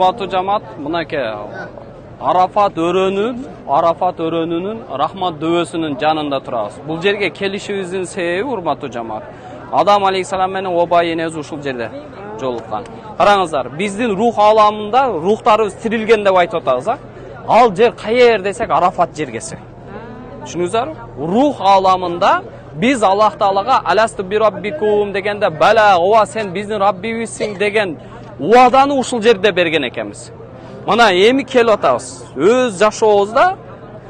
урматтуу жамаат, мынакей Арafat өрөнүнүн рахмат дөбөсүнүн жанында турабыз. Бул жерге келишибиздин себеби урматтуу жамаат. Адам алейхисалам менен оба энебиз ушул жерде жолуккан. Караңыздар, биздин рух аламында рухтарыбыз тирилген деп айтып атабыз, а? Ал жер кайер десек Арафат жергеси. Түшүнүңүздөр? Рух аламында biz Allah Taalaga alastu bi rabbikum degende bala ova sen bizdin Rabbibizsin degen uadаны ушул жерде берген экенбиз. Мына эми келип атабыз. Өз жашообузда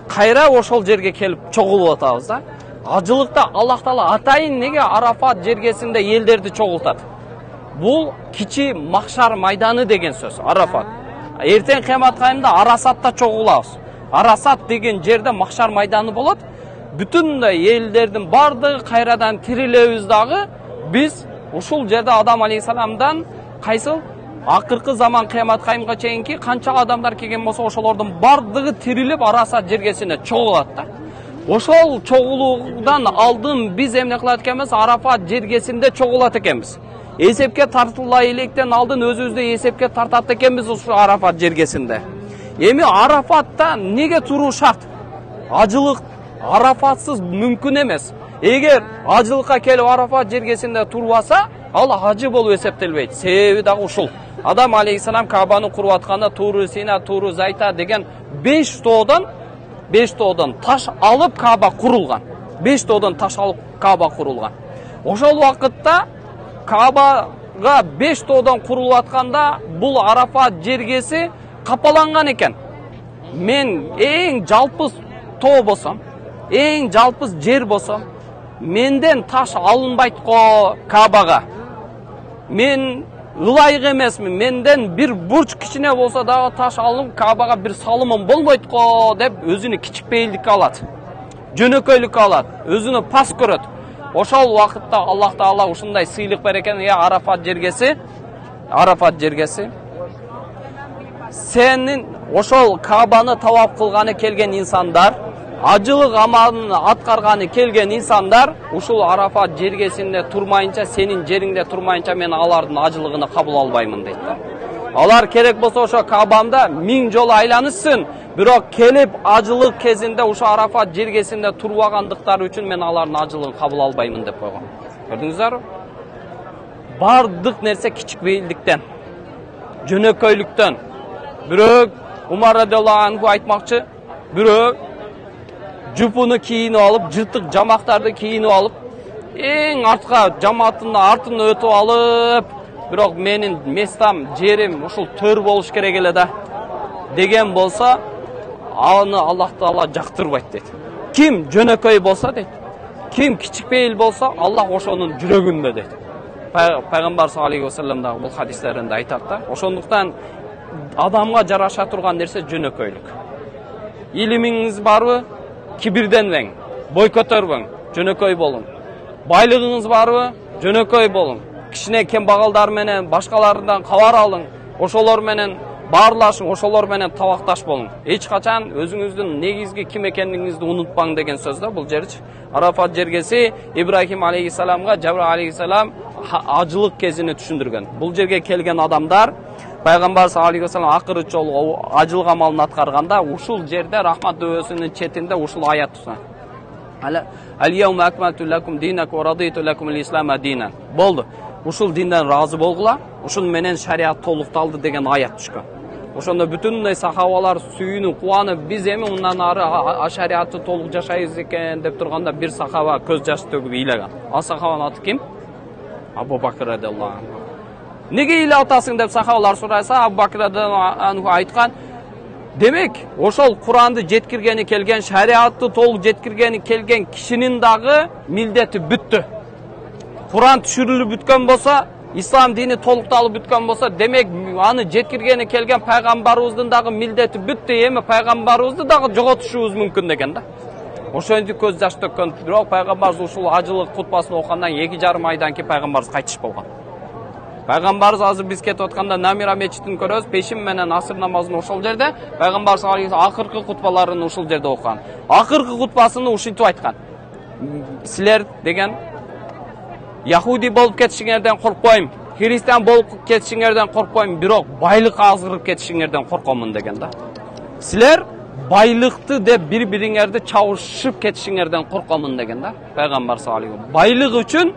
кайра ошол жерге келип чогулуп атабыз да. Ажылыкта Аллах Таала атайын неге Арафат жергесинде элдерди чогултат? Бул кичи махшар майданы деген сөз, Арафат. Эртең кыямат кайымда Арасатта чогулабыз. Арасат деген жерде махшар майданы болот. Бүтүндөй элдердин бардыгы кайрадан тирилебиз дагы биз ушул жерде Адам алейхисаламдан кайсыл акыркы заман кыямат кайымга чейинки канча адамдар келген болсо ошолордун бардыгы тирилип Арасат жергесине чогулат да. Ошол чогулуудан алдын биз эмне кылат экенбиз? Арафат жергесинде чогулат экенбиз. Эсепке тартыла электен алдын өзүбүздү эсепке тартат экенбиз ушул Арафат жергесинде. Эми Арафатта неге туруу шарт? Ажылык Арафатсыз мүмкүн эмес. Эгер ажылыкка келип Арафат жергесинде турбаса, ал ажы болуп эсептелбейт. Себеби дагы ушул. Адам алейхисалам Кабаны куруп атканда Туру Сина, Туру Зайта деген 5 тоодон таш алып Каба курулган. 5 тоодон таш алып Каба курулган. Ошол убакытта Кабага 5 тоодон курулуп атканда бул Арафат жергеси капаланган экен. Мен эң жалпыз тоо болсом, эң жалпыз жер болсом, менден таш алынбайт го Кабага. Мен ылайык эмесмин, менден бир бурч кичине болсо дагы таш алып Кабага бир салымым болбойт го деп өзүнү кичикпейликке алат. Жөнөкөйлүккө алат, өзүнү пас көрөт. Ошол убакытта Аллах Таала ушундай сыйлык берген, Арафат жергеси. Сенин ошол Кабаны тавап кылганы келген инсандар, ажылык амалын аткарганы келген инсандар ушул Арафат жергесинде турмайынча, сенин жериңде турмайынча мен алардын ажылыгын кабыл албаймын дейт. Алар керек болсо ошо Кабамда 1000 жолу айланышсын, бирок келип ажылык кезинде ушул Арафат жергесинде турбагандыктары үчүн мен алардын ажылыгын кабыл албаймын деп койгон. Көрдүңүздөрбү? Бардык нерсе кичикпейликтен, жөнөкөйлүктөн. Бирок Умар радиаллаху анху айтмакчы, бирок жупуну кийинип алып, жыртык жамактарды кийинип алып, эң артка жамааттын артын өтүп алып, бирок менин местам, жерим ушул төр болуш керек эле да деген болсо, аны Аллах Таала жактырбайт дейт. Ким жөнөкөй болсо дейт, ким кичикпейил болсо, Аллах ошонун жүрөгүндө дейт. Пайгамбар саллаллаху алейхи ва саллям дагы бул хадистеринде айтат да. Ошондуктан адамга жараша турган нерсе жөнөкөйлүк. Илимиңиз барбы? Кибирденбең, бой көтөрбөң, жөнөкөй болуң. Байлыгыңыз барбы? Жөнөкөй болуң. Кичине кембагалдар менен башкалардан кабар алың, ошолор менен баарлашың, ошолор менен табакташ болуң. Эч качан өзүңүздүн негизги ким экендигиңизди унутпаң деген сөз да бул жерчи. Арафат жергеси Ибрахим алейхисаламга Жабраил алейхисалам ажылык кезини түшүндүргөн. Бул жерге келген адамдар Пайгамбар саллаллаху алейхи ва саллям акыры жолу ажылык амалын аткарганда ушул жерде рахмат дөбөсүнүн четинде ушул аят турат. Ал-яума акмалту лакум динакум ва радиту лакум ал-ислама динан. Болду. Ушул динден разы болгула, ушун менен шариат толукталды деген аят түшкөн. Ошондо бүтүндөй сахабалар сүйүнүп, кубанып, биз эми мындан ары шариатты толук жашайбыз экен деп турганда бир сахаба көз жаш төгүп ыйлаган. Ал сахабанын аты ким? Абу Бакр радиаллаху анху. Неге ыйлап атасың деп сахабалар сурайса, Абу Бакр радиаллаху анху айткан, демек, ошол Куранды жеткиргени келген, шариатты толук жеткиргени келген кишинин дагы милдети бүттү. Куран түшүрүлүп бүткөн болсо, ислам дини толукталып бүткөн болсо, демек аны жеткиргени келген пайгамбарыбыздын дагы милдети бүттү. Эми пайгамбарыбызды дагы жоготушубуз мүмкүн деген да. Ошентип көз жаш төккөн, бирок пайгамбарыбыз ушул ажылык кутбасын окугандан 2,5 айдан кийин пайгамбарыбыз кайтыш болгон. Пайгамбарыбыз азыр биз кетип атканда Намира мечитин көрөбүз, пешим менен асыр намазын ошол жерде, пайгамбар саллаллаху алейхи ва саллям акыркы кутбаларын ушул жерде окуган. Акыркы кутбасыны ушинтип айткан. Силер деген Яхуди болуп кетишиңерден коркпойм. Hristiyan болуп кетишиңерден коркпойм, бирок байлык азгырып кетишиңерден коркомун деген да. Силер байлыкты деп бири-бириңерди чабышып кетишиңерден коркомун деген да. Пайгамбар саллаллаху алейхи. Байлык үчүн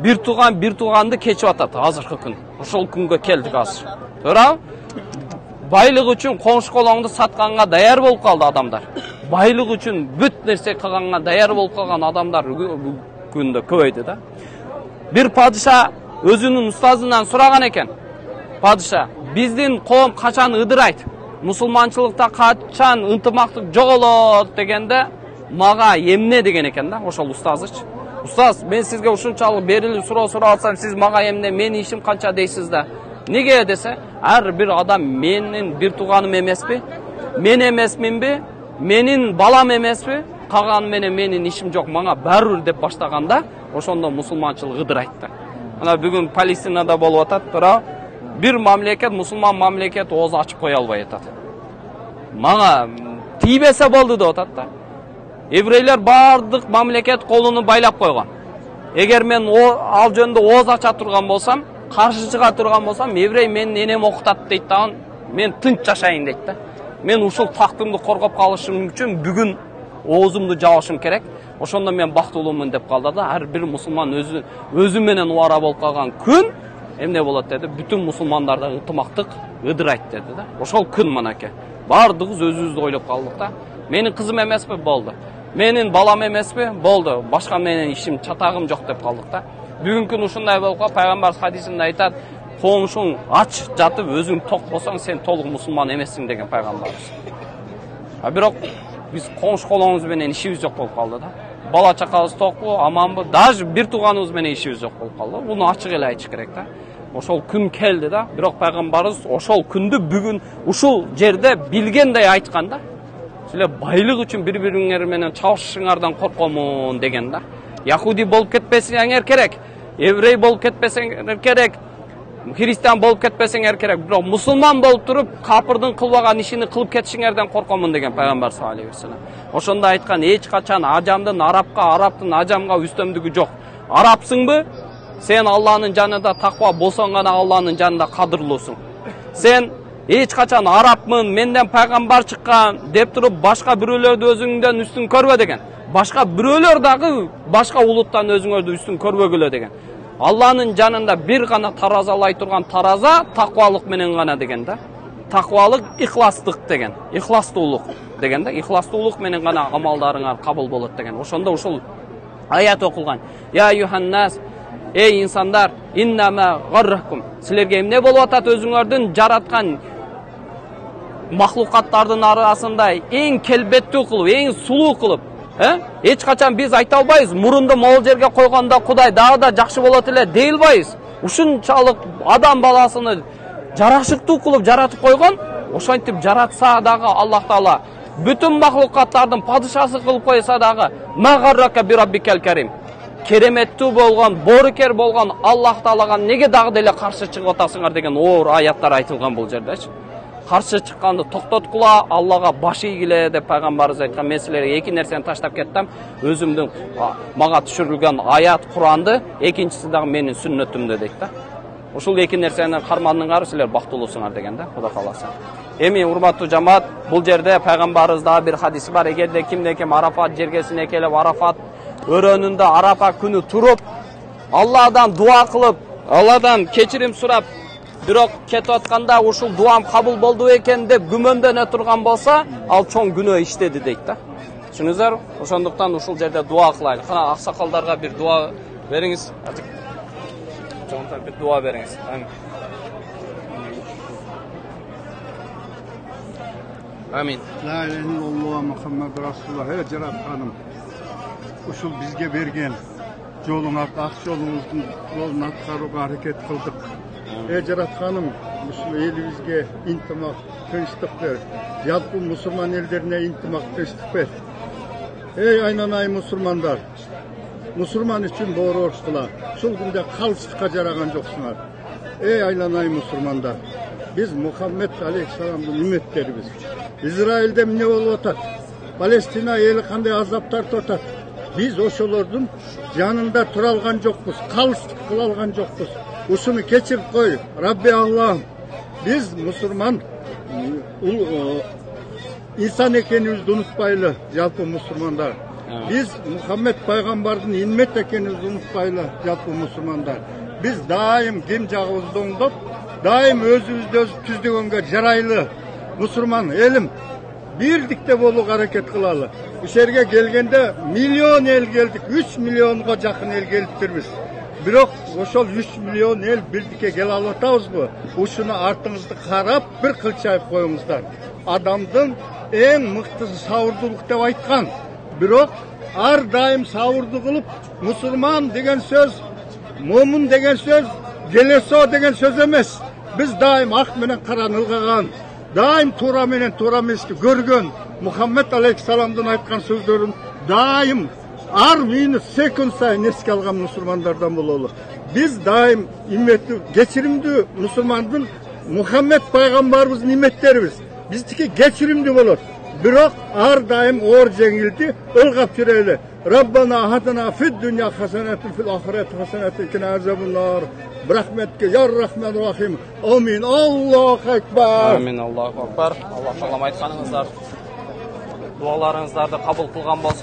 бир тууганды кечип атат азыркы күн. Ошол күнгө келдик азыр. Туура? Байлык үчүн коңшу колоңду сатканга даяр болуп калды адамдар. Байлык үчүн бүт нерсе кылганга даяр болуп калган адамдар күндө көбөйдү да. Бир падыша өзүнүн устазынан сураган экен. Падыша, биздин коом качан ыдырайт? Мусулманчылыкта качан ынтымактык жоголот дегенде, мага эмне деген экен да, ошол устазычы. Устаз, мен сизге ушунчалык берилип суроо алсам, сиз мага эмне, менин ишим канча дейсиз да. Неге десе, ар бир адам менин бир тууганым эмеспи? Мен эмесминби? Менин балам эмеспи? Калган менин ишим жок, мага баары деп баштаганда, ошондо мусулманчылык ыдырайт да. Ана бүгүн Палестинада болуп атат, бирок бир мамлекет, мусулман мамлекет ооз ачып кое албай атат. Мага тийбесе болду деп атат да. Еврейлер бардык мамлекет колуну байлап койгон. Эгер мен ал жөнүндө ооз ача турган болсам, каршы чыга турган болсам, еврей менин энем окутат дейт да, мен тынч жашайын дейт да. Мен ушул тактымды коргоп калышым үчүн бүгүн оозумду жабышым керек. Ошондо мен бактылуумун деп калды да. Ар бир мусулман өзү менен убара болуп калган күн эмне болот деди? Бүтүн мусулмандарда ынтымактык ыдырайт деди да. Ошол күн манаке. Бардыгыбыз өзүбүздү ойлоп калдык да. Менин кызым эмеспи? Болду. Менин балам эмеспи? Болду. Башка менин ишим, чатагым жок деп калдык да. Бүгүнкү күн ушундай болуп калып, пайгамбар хадисинде айтат, коңшуң ач жатып өзүң ток болсоң, сен толук мусулман эмессиң деген пайгамбарыбыз. Бирок биз коңшу колоңуз менен ишибиз жок болуп калды да. Бала чакабыз токпу, аманбы, даже бир тууганыбыз менен ишибиз жок болуп калды. Буну ачык эле айтыш керек да. Ошол күн келди да. Бирок пайгамбарыбыз ошол күндү бүгүн ушул жерде билгендей айткан да. Силер байлык үчүн бири-бириңер менен чабышышыңардан коркомун деген да. Яхуди болуп кетпесеңер керек, еврей болуп кетпесеңер керек, христиан болуп кетпесеңер керек, бирок мусулман болуп туруп, капырдын кылбаган ишини кылып кетишиңерден коркомун деген пайгамбар саллаллаху алейхи ва саллям. Ошондо айткан, эч качан ажамдын арапка, араптын ажамга үстөмдүгү жок. Арапсыңбы? Сен Алланын жанында таква болсоң гана Алланын жанында кадырлуусуң. Сен эч качан арапмын, менден пайгамбар чыккан деп туруп башка бирөөлөрдү өзүңдөн үстүн көрбө деген. Башка бирөөлөр дагы башка улуттан өзүңөрдү үстүн көрбөгүлө деген. Алланын жанында бир гана таразалай турган тараза таквалык менен гана деген да. Таквалык ихластык деген. Ихластуулук деген да. Ихластуулук менен гана амалдарыңар кабыл болот деген. Ошондо ушул аят окулган. Я юханнас, эй инсандар, иннама гарракум. Силерге эмне болуп атат өзүңөрдүн жараткан махлукаттардын арасында эң келбеттүү кылып, эң сулуу кылып, эч качан биз айта албайбыз, мурунду могул жерге койгондо Кудай дагы да жакшы болот эле дей албайбыз. Ушунчалык адам баласыны жарашыктуу кылып жаратып койгон, ошентип жаратса дагы Аллах Таала бүтүн махлукаттардын падышасы кылып койса дагы магаррака би раббикал карим. Кереметтүү болгон, боорукер болгон Аллах Таалага неге дагы деле каршы чыгып атасыңар деген оор аяттар айтылган бул жердечи. Каршы чыкканды токтоткула, Аллага баш ийгиле деп пайгамбарыбыз айткан. Мен силерге эки нерсени таштап кеттим. Өзүмдүн мага түшүрүлгөн аят Куранды, экинчиси дагы менин сүннөтүмдө дейт да. Ушул эки нерсени кармандыңар, силер бактылуусуңар деген да, Кудай кааласа. Эми урматтуу жамаат, бул жерде пайгамбарыбыз дагы бир хадиси бар. Эгерде кимде ким Арафат жергесине келип, Арафат өрөөнүндө Арафа күнү туруп, Алладан дуа кылып, Алладан кечирим сурап, бирок кетип атканда ушул дуам кабыл болду экен деп күмөндөнө турган болсо, ал чоң күнөө иштеди дейт да. Түшүнүңүздөр? Ошондуктан ушул жерде дуа кылайлы. Кана аксакалдарга бир дуа бериңиз. Чоңтар бир дуа бериңиз. Амин. La ilahe illallah Muhammed Rasulullah. Ey Жаратканым, ушул бизге берген жолуңа, ак жолуңуздун жолун аткарууга аракет кылдык. Ey Жаратканым, ушул элибизге интимак, тынчтык бер. Жалпы мусулман элдерине интимак, тынчтык бер. Ey айнанай мусулмандар, мусулман үчүн боорор кыла. Ушул күндө калыстыкка жараган жоксуңар. Ey айнанай мусулмандар, биз Мухаммед алейхиссаламдын үммөттерибиз. Израилде эмне болуп атат? Палестина эли кандай азап тартып атат? Биз ошолордун жанында тура алган жокпуз, калыстык кыла алган жокпуз. Uşunu keçirip koy. Rabbi Allah'ım, biz Müslüman insan ekenimizni unutpaylı, jalpı Müslümanlar. Biz Muhammed Peygamber'in inmet ekenimizni unutpaylı, jalpı Müslümanlar. Biz daim kim jagыбызды oňdop, daim özübüzde öz tüzdegenge jaraylı Müslüman elim birlikte bolup hareket kılalı. İçerige gelgende milyon el geldik, 3 milyonga jakın el geliptirmiz. Biroq oşol 3 milyon el birlikte gel alatabızbı? Uşunu artыңızды karap bir kılçayıp koyuңuzдар. Adamdın en mıktısı savurduluk dep aytkan. Biroq ar daim savurdu kılıp Müslüman degen söz, momun degen söz, geleso degen söz emes. Biz daim ak menen karan ılgagan, daim tura menen tura emeski görgön Muhammed Aleyhisselam'dan aytkan sözlerin daim ar minut sekund sayın eski algan Müslümanlardan bulalı. Biz daim immetli, geçirimdi Müslümandın Muhammed Peygamberimizin immetlerimiz. Bizdeki geçirimdi olur. Biroq ar daim or jengildi, ılgap jireli. Rabbana hatana fid dünya hasenetun fil ahiret hasenetun kina azabun nar. Rahmetke ya Rahmanirrahim. Amin. Allahu ekber. Amin. Allahu ekber. Allah taala aytkanыңыздар, dualarыңыздарды кабыл кылган болсун.